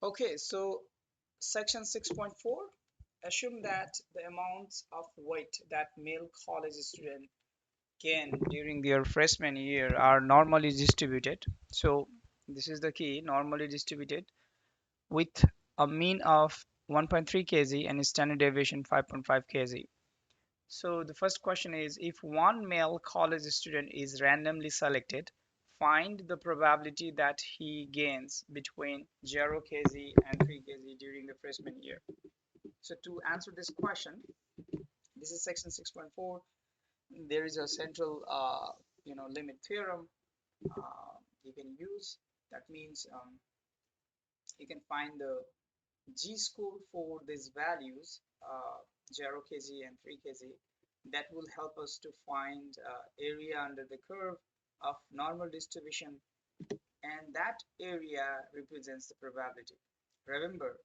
Okay, so section 6.4, assume that the amounts of weight that male college students gain during their freshman year are normally distributed. So this is the key, normally distributed with a mean of 1.3 kg and standard deviation 5.5 kg. So the first question is, if one male college student is randomly selected, find the probability that he gains between 0 kg and 3 kg during the freshman year. So to answer this question, this is section 6.4. There is a central limit theorem you can use. That means you can find the G score for these values, 0 kg and 3 kg. That will help us to find area under the curve of normal distribution, and that area represents the probability. Remember,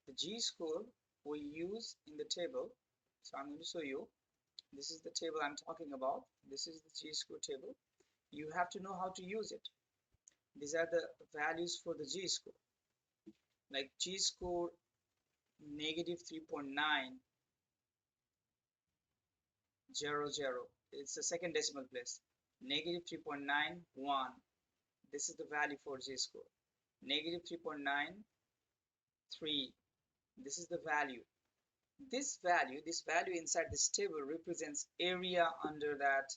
the G score we use in the table. So I'm going to show you. This is the table I'm talking about. This is the G score table. You have to know how to use it. These are the values for the G score. Like G score negative 3.900. It's the second decimal place. Negative 3.91. This is the value for G score. Negative 3.93. This is the value. This value inside this table represents area under that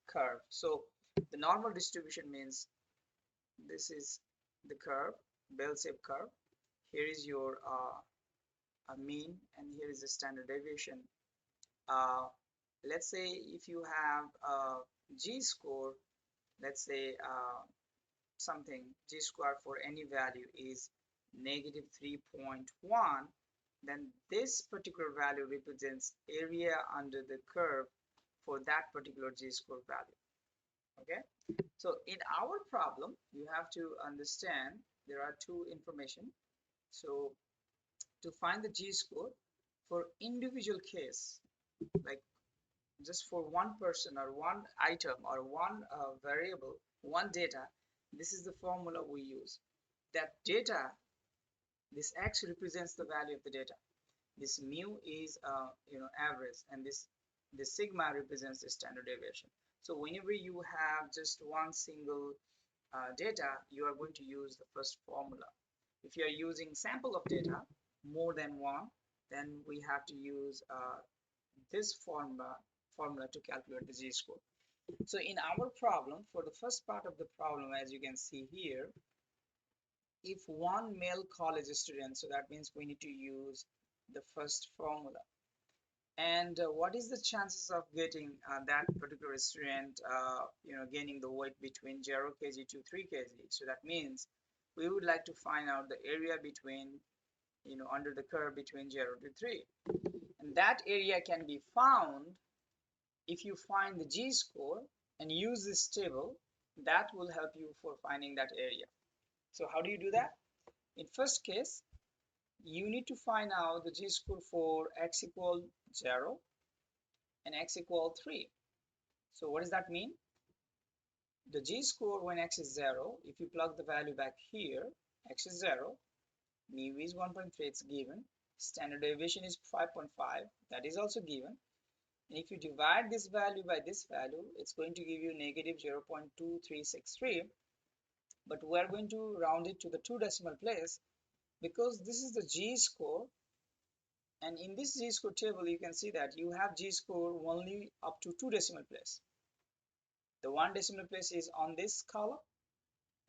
curve. So the normal distribution means this is the curve, bell-shaped curve. Here is your mean, and here is the standard deviation. Let's say if you have a G score, let's say something G square for any value is negative 3.1, then this particular value represents area under the curve for that particular G score value. Okay, so in our problem you have to understand there are two information. So to find the G score for individual case, like just for one person or one item or one variable, one data, this is the formula we use. That data, this x represents the value of the data. This mu is average, and this sigma represents the standard deviation. So whenever you have just one single data, you are going to use the first formula. If you are using sample of data more than one, then we have to use this formula to calculate the G score. So in our problem, for the first part of the problem, as you can see here, if one male college student, so that means we need to use the first formula. And what is the chances of getting that particular student gaining the weight between 0 kg to 3 kg? So that means we would like to find out the area between under the curve between 0 to 3, and that area can be found if you find the G score and use this table. That will help you for finding that area. So how do you do that? In first case, you need to find out the G score for x equal 0 and x equal 3. So what does that mean? The G score when x is 0, if you plug the value back here, x is 0, mu is 1.3, it's given. Standard deviation is 5.5, that is also given. And if you divide this value by this value, it's going to give you negative 0.2363. But we are going to round it to the 2 decimal place because this is the G score. And in this G score table, you can see that you have G score only up to 2 decimal place. The 1 decimal place is on this column,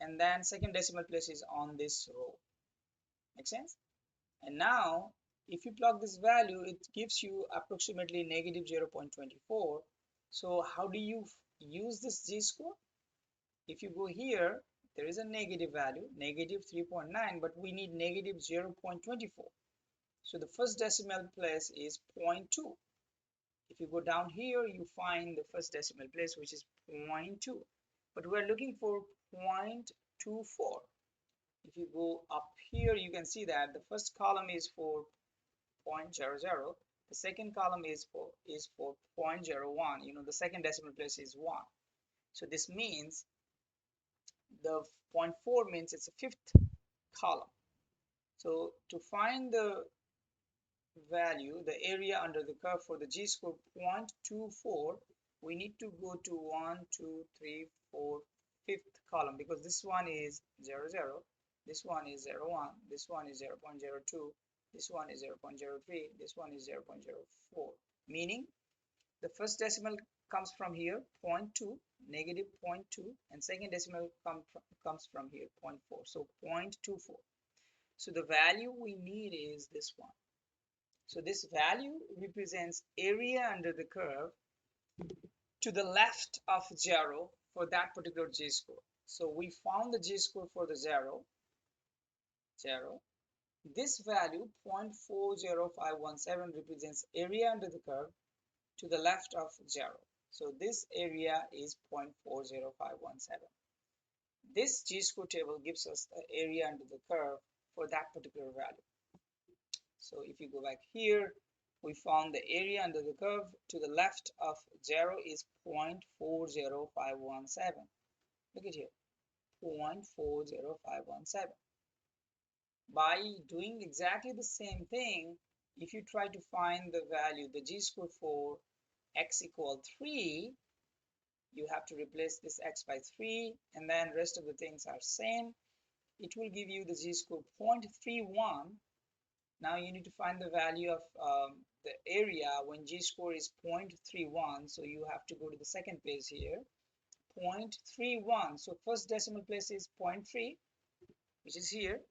and then second decimal place is on this row. Make sense? And now if you plug this value, it gives you approximately negative 0.24. So how do you use this G score? If you go here, there is a negative value, negative 3.9, but we need negative 0.24. So the first decimal place is 0.2. If you go down here, you find the first decimal place, which is 0.2, but we're looking for 0.24. If you go up here, you can see that the first column is for 0.00, the second column is for 0.01. The second decimal place is 1. So this means the 0.4 means it's a fifth column. So to find the value, the area under the curve for the g-score 0.24, we need to go to 1, 2, 3, 4, fifth column, because this one is 0, 0, this one is 0, 1, this one is 0 0.02, this one is 0 0.03, this one is 0 0.04, meaning the first decimal comes from here, 0.2, negative 0.2, and second decimal comes from here, 0.4, so 0.24. So the value we need is this one. So this value represents area under the curve to the left of 0 for that particular g-score. So we found the g-score for the 0, 0. This value 0.40517 represents area under the curve to the left of 0. So this area is 0.40517. This g-score table gives us the area under the curve for that particular value. So if you go back here, we found the area under the curve to the left of 0 is 0.40517. Look at here, 0.40517. By doing exactly the same thing, if you try to find the value, the g-score for x equal 3, you have to replace this x by 3, and then rest of the things are same. It will give you the g-score 0.31. Now you need to find the value of the area when g-score is 0.31. So you have to go to the second place here, 0.31. So first decimal place is 0.3, which is here,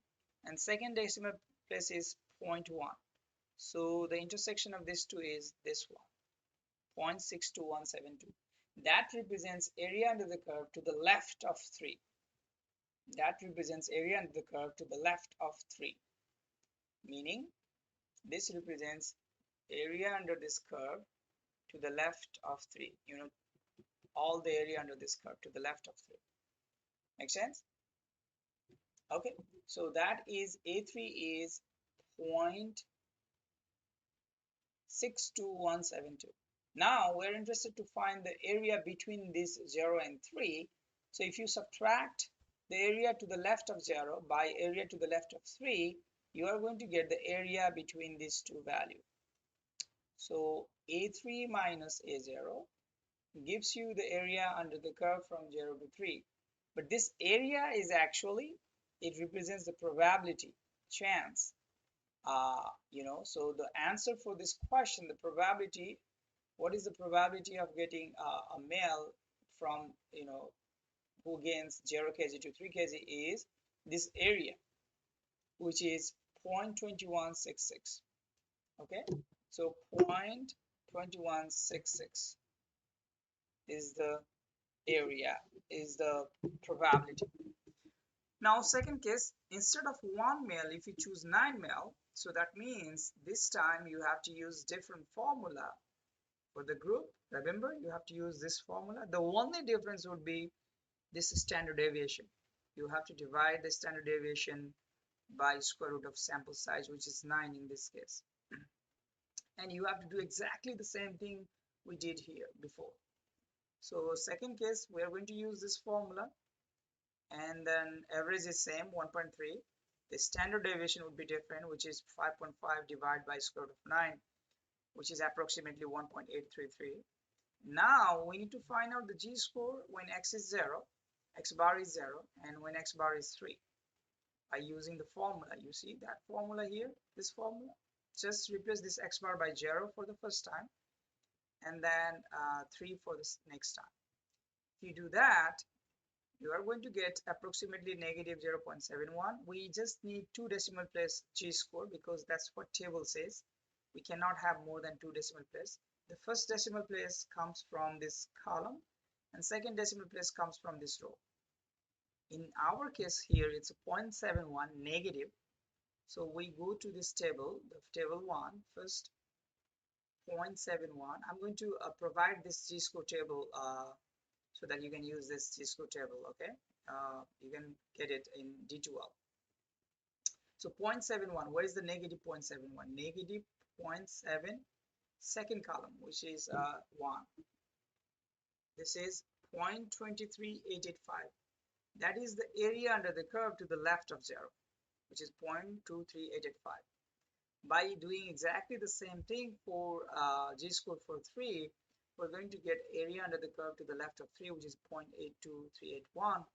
and second decimal place is 0.1. So the intersection of these two is this one, 0.62172. That represents area under the curve to the left of 3. That represents area under the curve to the left of 3. Meaning this represents area under this curve to the left of 3. All the area under this curve to the left of 3. Make sense? Okay, so that is A3 is 0.62172. Now we're interested to find the area between this 0 and 3. So if you subtract the area to the left of 0 by area to the left of 3, you are going to get the area between these two values. So A3 minus A0 gives you the area under the curve from 0 to 3. But this area is actually, it represents the probability, chance. So the answer for this question, the probability, what is the probability of getting a male from, who gains 0 kg to 3 kg is this area, which is 0.2166. Okay, so 0.2166 is the area, is the probability. Now second case, instead of 1 male, if you choose 9 male, so that means this time you have to use different formula for the group. Remember, you have to use this formula. The only difference would be this standard deviation. You have to divide the standard deviation by square root of sample size, which is 9 in this case. And you have to do exactly the same thing we did here before. So second case, we are going to use this formula, and then average is same, 1.3. The standard deviation would be different, which is 5.5 divided by square root of 9, which is approximately 1.833. Now we need to find out the g-score when x is 0, x bar is 0, and when x bar is 3 by using the formula. You see that formula here, this formula. Just replace this x bar by 0 for the first time, and then 3 for the next time. If you do that, you are going to get approximately negative 0.71. We just need 2 decimal place g-score because that's what table says. We cannot have more than 2 decimal place. The first decimal place comes from this column, and second decimal place comes from this row. In our case here, it's a 0.71 negative. So we go to this table, the table 1 first, 0.71. I'm going to provide this g-score table so that you can use this g-score table. Okay, you can get it in D12. So 0.71, where is the negative 0.71? Negative 0.7, second column, which is 1. This is 0.23885. That is the area under the curve to the left of 0. which is 0.23885. By doing exactly the same thing for g-score for 3, we're going to get area under the curve to the left of 3, which is 0.82381.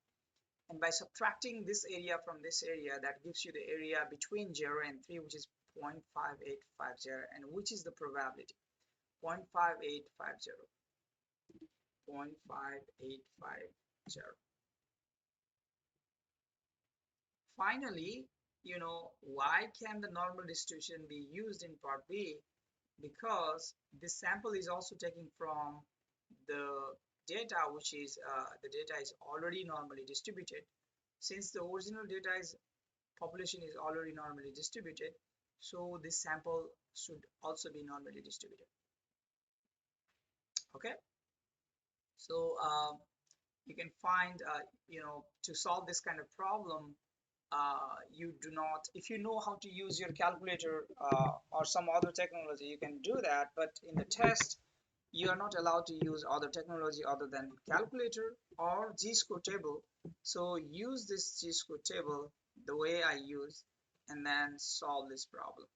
And by subtracting this area from this area, that gives you the area between 0 and 3, which is 0.5850, and which is the probability 0.5850. 0.5850. Finally, why can the normal distribution be used in part B? Because this sample is also taken from the data, which is the data is already normally distributed. Since the original data is population is already normally distributed, so this sample should also be normally distributed. Okay, so you can find to solve this kind of problem, you do not, if you know how to use your calculator or some other technology, you can do that, but in the test you are not allowed to use other technology other than calculator or g-score table. So use this g-score table the way I use and then solve this problem.